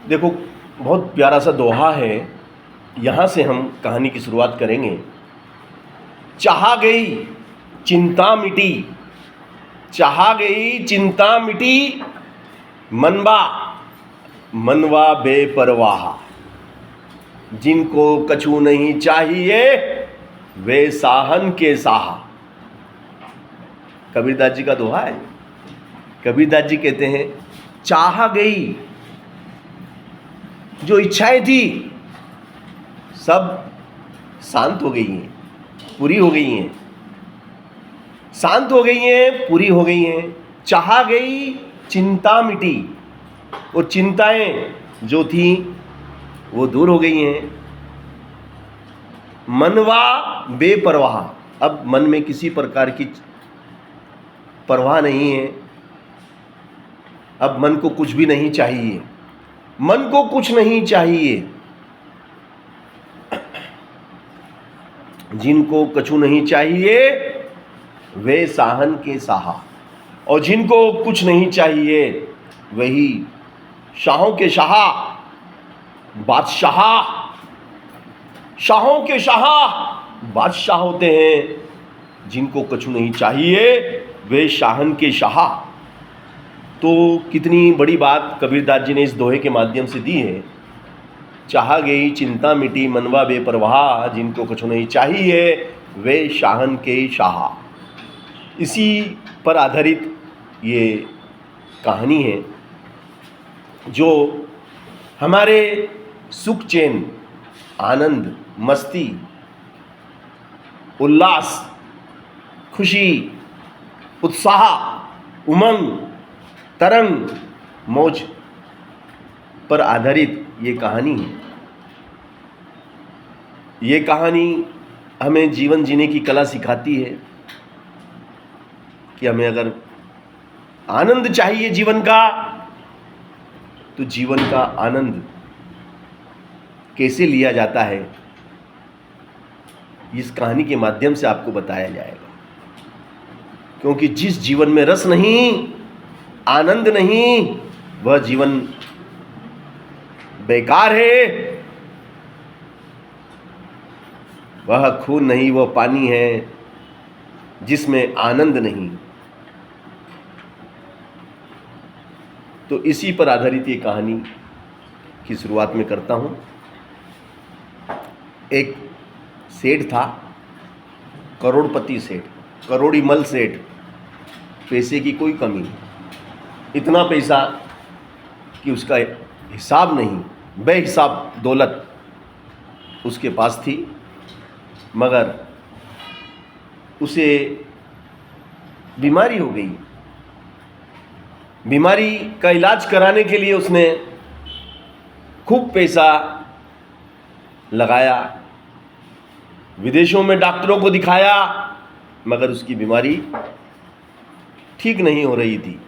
देखो, बहुत प्यारा सा दोहा है, यहाँ से हम कहानी की शुरुआत करेंगे। चाहा गई चिंता मिटी, चाहा गई चिंता मिटी, मनवा बेपरवाह। जिनको कछु नहीं चाहिए वे साहन के साहा। कबीरदास जी का दोहा है। कबीरदास जी कहते हैं, चाहा गई, जो इच्छाएं थी सब शांत हो गई हैं, पूरी हो गई हैं, शांत हो गई हैं, पूरी हो गई हैं। चाहा गई चिंता मिटी, और चिंताएं जो थी वो दूर हो गई हैं। मनवा बेपरवाह, अब मन में किसी प्रकार की परवाह नहीं है। अब मन को कुछ भी नहीं चाहिए, मन को कुछ नहीं चाहिए। जिनको कछु नहीं चाहिए वे साहन के साहा, और जिनको कुछ नहीं चाहिए वही शाहों के शाह, बादशाह, शाहों के शाह बादशाह होते हैं। जिनको कछु नहीं चाहिए वे शाहन के शाह। तो कितनी बड़ी बात कबीरदास जी ने इस दोहे के माध्यम से दी है। चाहा गई चिंता मिटी, मनवा बेपरवाह, जिनको कछु नहीं चाहिए वे शाहन के शाह। इसी पर आधारित ये कहानी है, जो हमारे सुख, चैन, आनंद, मस्ती, उल्लास, खुशी, उत्साह, उमंग, तरंग, मौज पर आधारित ये कहानी है। ये कहानी हमें जीवन जीने की कला सिखाती है कि हमें अगर आनंद चाहिए जीवन का, तो जीवन का आनंद कैसे लिया जाता है, इस कहानी के माध्यम से आपको बताया जाएगा। क्योंकि जिस जीवन में रस नहीं, आनंद नहीं, वह जीवन बेकार है। वह खून नहीं, वह पानी है जिसमें आनंद नहीं। तो इसी पर आधारित ये कहानी की शुरुआत में करता हूँ। एक सेठ था, करोड़पति सेठ, करोड़ीमल सेठ, पैसे की कोई कमी नहीं, इतना पैसा कि उसका हिसाब नहीं, बेहिसाब दौलत उसके पास थी। मगर उसे बीमारी हो गई। बीमारी का इलाज कराने के लिए उसने खूब पैसा लगाया, विदेशों में डॉक्टरों को दिखाया, मगर उसकी बीमारी ठीक नहीं हो रही थी।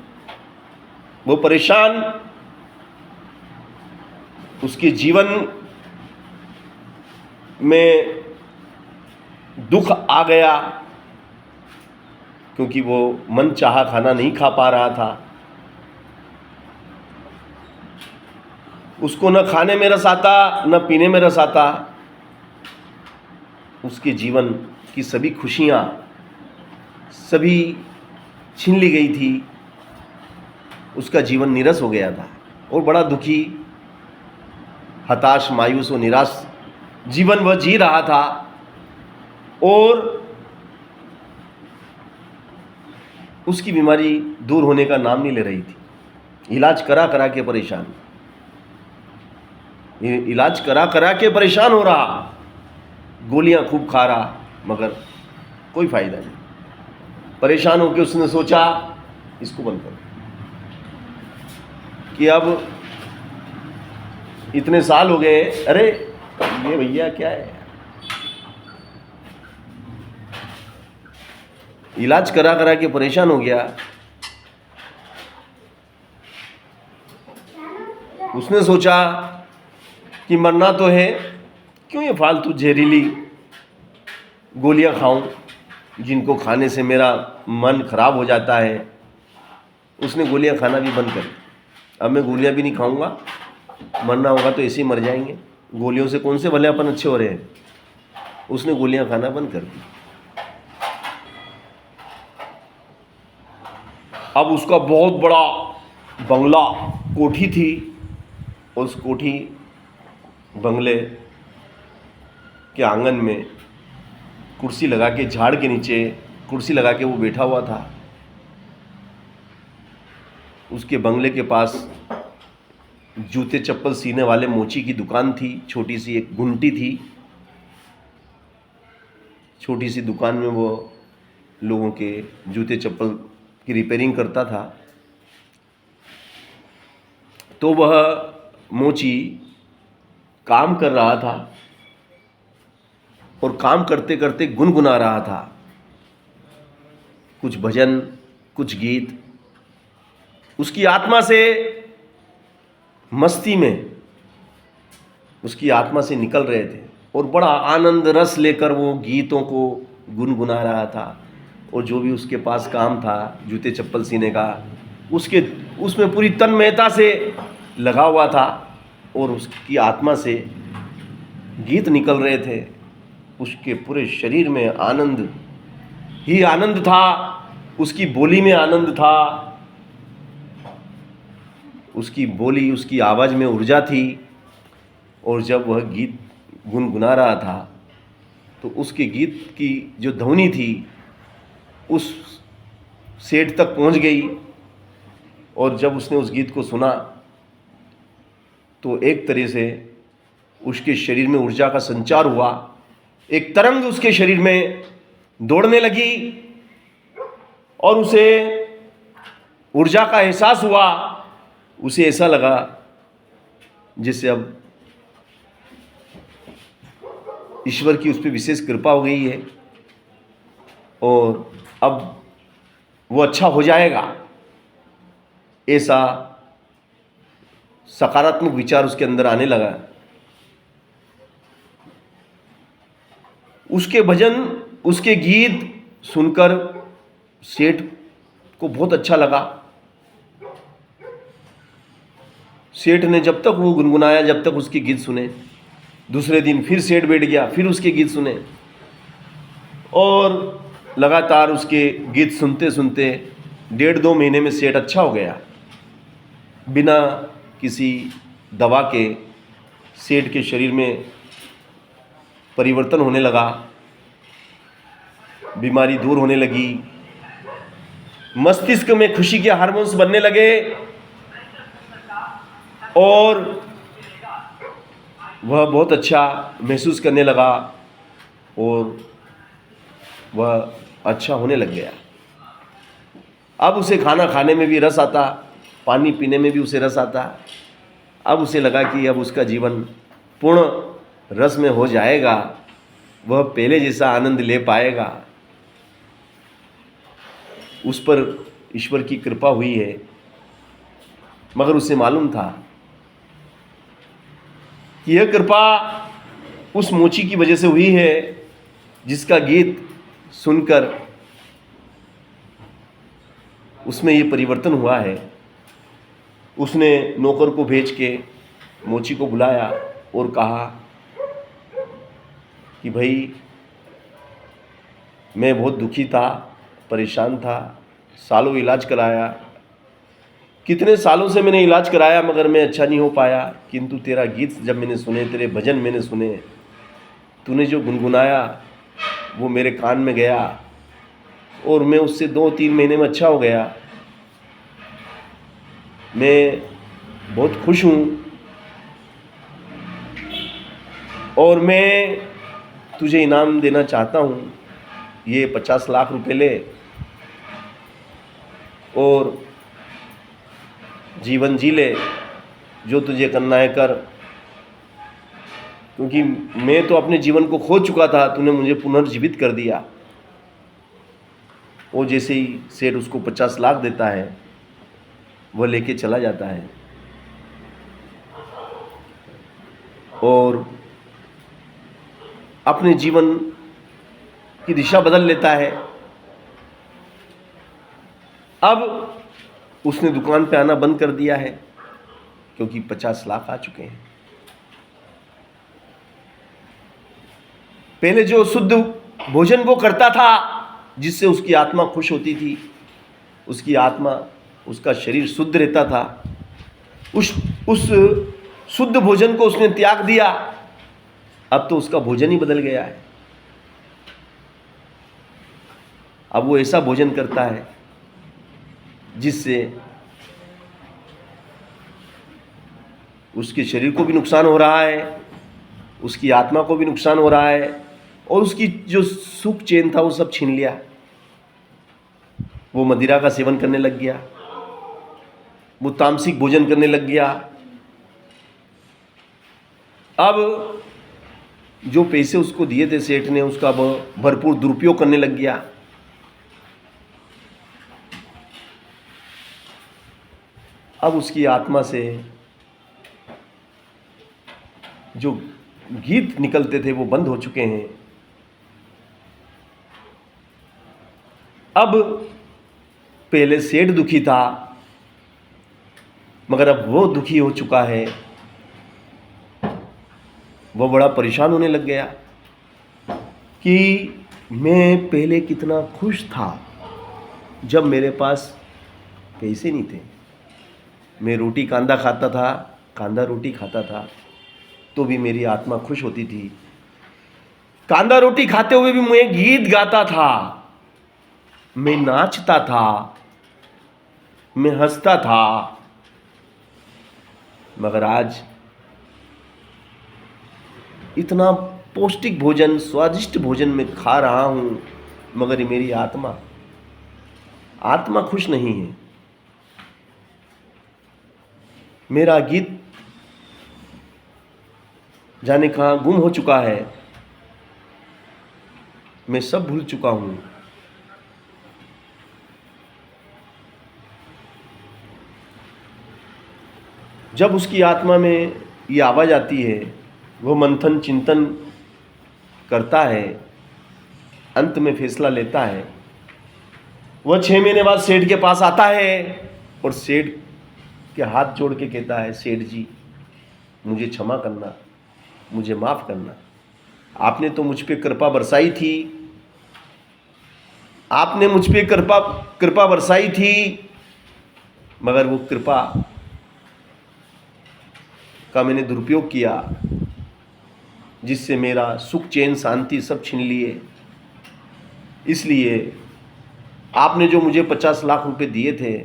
वो परेशान, उसके जीवन में दुख आ गया, क्योंकि वो मन चाहा खाना नहीं खा पा रहा था। उसको न खाने में रस आता, न पीने में रस आता। उसके जीवन की सभी खुशियाँ सभी छीन ली गई थी। उसका जीवन नीरस हो गया था और बड़ा दुखी, हताश, मायूस और निराश जीवन वह जी रहा था। और उसकी बीमारी दूर होने का नाम नहीं ले रही थी। इलाज करा करा के परेशान, इलाज करा करा के परेशान हो रहा, गोलियां खूब खा रहा, मगर कोई फायदा नहीं। परेशान होकर उसने सोचा इसको बंद करो, कि अब इतने साल हो गए, अरे ये भैया क्या है, इलाज करा करा के परेशान हो गया। उसने सोचा कि मरना तो है, क्यों ये फालतू जहरीली गोलियां खाऊं, जिनको खाने से मेरा मन खराब हो जाता है। उसने गोलियां खाना भी बंद कर, अब मैं गोलियां भी नहीं खाऊंगा, मरना होगा तो ऐसे ही मर जाएंगे, गोलियों से कौन से भले अपन अच्छे हो रहे हैं। उसने गोलियां खाना बंद कर दी। अब उसका बहुत बड़ा बंगला, कोठी थी। उस कोठी बंगले के आंगन में कुर्सी लगा के, झाड़ के नीचे कुर्सी लगा के वो बैठा हुआ था। उसके बंगले के पास जूते चप्पल सीने वाले मोची की दुकान थी। छोटी सी एक गुंटी थी। छोटी सी दुकान में वो लोगों के जूते चप्पल की रिपेयरिंग करता था। तो वह मोची काम कर रहा था और काम करते करते गुनगुना रहा था, कुछ भजन, कुछ गीत। उसकी आत्मा से, मस्ती में उसकी आत्मा से निकल रहे थे और बड़ा आनंद रस लेकर वो गीतों को गुनगुना रहा था। और जो भी उसके पास काम था जूते चप्पल सीने का, उसमें पूरी तन्मयता से लगा हुआ था और उसकी आत्मा से गीत निकल रहे थे। उसके पूरे शरीर में आनंद ही आनंद था, उसकी बोली में आनंद था, उसकी बोली, उसकी आवाज़ में ऊर्जा थी। और जब वह गीत गुनगुना रहा था तो उसके गीत की जो ध्वनि थी उस सेठ तक पहुंच गई। और जब उसने उस गीत को सुना तो एक तरह से उसके शरीर में ऊर्जा का संचार हुआ। एक तरंग उसके शरीर में दौड़ने लगी और उसे ऊर्जा का एहसास हुआ। उसे ऐसा लगा जैसे अब ईश्वर की उस पर विशेष कृपा हो गई है और अब वो अच्छा हो जाएगा। ऐसा सकारात्मक विचार उसके अंदर आने लगा। उसके भजन, उसके गीत सुनकर सेठ को बहुत अच्छा लगा। सेठ ने जब तक वो गुनगुनाया, जब तक उसके गीत सुने, दूसरे दिन फिर सेठ बैठ गया, फिर उसके गीत सुने और लगातार उसके गीत सुनते सुनते 1.5-2 महीने में सेठ अच्छा हो गया। बिना किसी दवा के सेठ के शरीर में परिवर्तन होने लगा, बीमारी दूर होने लगी, मस्तिष्क में खुशी के हार्मोन्स बनने लगे और वह बहुत अच्छा महसूस करने लगा और वह अच्छा होने लग गया। अब उसे खाना खाने में भी रस आता, पानी पीने में भी उसे रस आता। अब उसे लगा कि अब उसका जीवन पूर्ण रस में हो जाएगा, वह पहले जैसा आनंद ले पाएगा। उस पर ईश्वर की कृपा हुई है, मगर उसे मालूम था कि यह कृपा उस मोची की वजह से हुई है जिसका गीत सुनकर उसमें ये परिवर्तन हुआ है। उसने नौकर को भेज के मोची को बुलाया और कहा कि भाई, मैं बहुत दुखी था, परेशान था, सालों इलाज कराया, कितने सालों से मैंने इलाज कराया मगर मैं अच्छा नहीं हो पाया। किंतु तेरा गीत जब मैंने सुने, तेरे भजन मैंने सुने, तूने जो गुनगुनाया वो मेरे कान में गया और मैं उससे 2-3 महीने में अच्छा हो गया। मैं बहुत खुश हूँ और मैं तुझे इनाम देना चाहता हूँ। ये 50 लाख रुपए ले और जीवन जी ले, जो तुझे करना है कर, क्योंकि मैं तो अपने जीवन को खो चुका था, तूने मुझे पुनर्जीवित कर दिया। वो जैसे ही सेठ उसको 50 लाख देता है, वह लेके चला जाता है और अपने जीवन की दिशा बदल लेता है। अब उसने दुकान पे आना बंद कर दिया है क्योंकि 50 लाख आ चुके हैं। पहले जो शुद्ध भोजन वो करता था जिससे उसकी आत्मा खुश होती थी, उसकी आत्मा, उसका शरीर शुद्ध रहता था, उस शुद्ध भोजन को उसने त्याग दिया। अब तो उसका भोजन ही बदल गया है। अब वो ऐसा भोजन करता है जिससे उसके शरीर को भी नुकसान हो रहा है, उसकी आत्मा को भी नुकसान हो रहा है, और उसकी जो सुख चैन था वो सब छीन लिया। वो मदिरा का सेवन करने लग गया, वो तामसिक भोजन करने लग गया। अब जो पैसे उसको दिए थे सेठ ने, उसका भरपूर दुरुपयोग करने लग गया। अब उसकी आत्मा से जो गीत निकलते थे वो बंद हो चुके हैं। अब पहले सेठ दुखी था, मगर अब वो दुखी हो चुका है, वो बड़ा परेशान होने लग गया कि मैं पहले कितना खुश था जब मेरे पास पैसे नहीं थे। मैं रोटी कांदा खाता था, कांदा रोटी खाता था तो भी मेरी आत्मा खुश होती थी। कांदा रोटी खाते हुए भी मैं गीत गाता था, मैं नाचता था, मैं हंसता था। मगर आज इतना पौष्टिक भोजन, स्वादिष्ट भोजन मैं खा रहा हूं, मगर मेरी आत्मा खुश नहीं है। मेरा गीत जाने कहां गुम हो चुका है, मैं सब भूल चुका हूं। जब उसकी आत्मा में ये आवाज आती है, वो मंथन चिंतन करता है, अंत में फैसला लेता है। वह 6 महीने बाद सेठ के पास आता है और सेठ के हाथ जोड़ के कहता है, सेठ जी मुझे क्षमा करना, मुझे माफ करना। आपने तो मुझ पे कृपा बरसाई थी, आपने मुझ पे कृपा बरसाई थी, मगर वो कृपा का मैंने दुरुपयोग किया, जिससे मेरा सुख चैन शांति सब छीन लिए। इसलिए आपने जो मुझे 50 लाख रुपए दिए थे,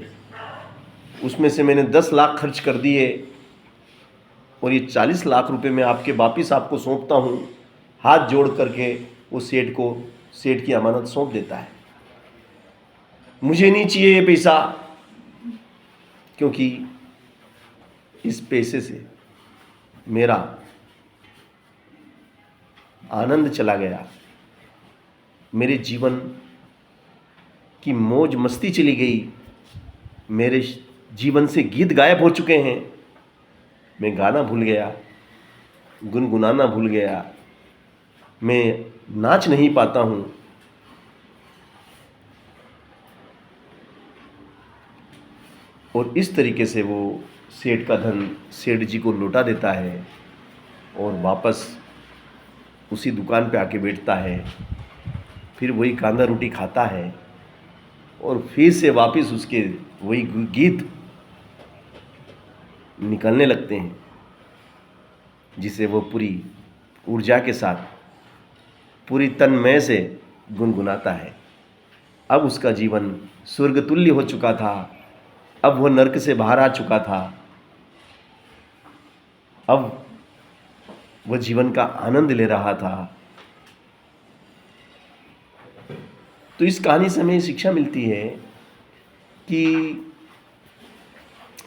उसमें से मैंने 10 लाख खर्च कर दिए, और ये 40 लाख रुपए मैं वापिस आपको सौंपता हूँ। हाथ जोड़ करके वो सेठ की अमानत सौंप देता है। मुझे नहीं चाहिए ये पैसा, क्योंकि इस पैसे से मेरा आनंद चला गया, मेरे जीवन की मौज मस्ती चली गई, मेरे जीवन से गीत गायब हो चुके हैं। मैं गाना भूल गया, गुनगुनाना भूल गया, मैं नाच नहीं पाता हूँ। और इस तरीके से वो सेठ का धन सेठ जी को लौटा देता है और वापस उसी दुकान पे आके बैठता है, फिर वही कांदा रोटी खाता है, और फिर से वापस उसके वही गीत निकलने लगते हैं, जिसे वो पूरी ऊर्जा के साथ, पूरी तन्मय से गुनगुनाता है। अब उसका जीवन स्वर्गतुल्य हो चुका था, अब वह नरक से बाहर आ चुका था, अब वह जीवन का आनंद ले रहा था। तो इस कहानी से हमें शिक्षा मिलती है कि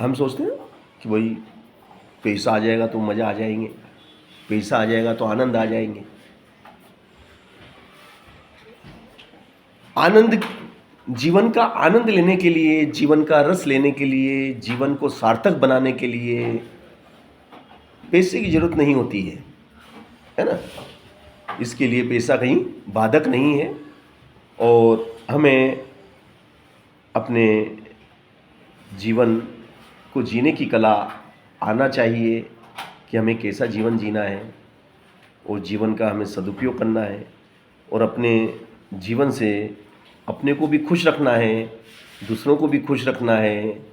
हम सोचते हैं कि भाई पैसा आ जाएगा तो मज़ा आ जाएंगे, पैसा आ जाएगा तो आनंद आ जाएंगे। आनंद, जीवन का आनंद लेने के लिए, जीवन का रस लेने के लिए, जीवन को सार्थक बनाने के लिए पैसे की जरूरत नहीं होती है ना। इसके लिए पैसा कहीं बाधक नहीं है, और हमें अपने जीवन को जीने की कला आना चाहिए कि हमें कैसा जीवन जीना है और जीवन का हमें सदुपयोग करना है और अपने जीवन से अपने को भी खुश रखना है, दूसरों को भी खुश रखना है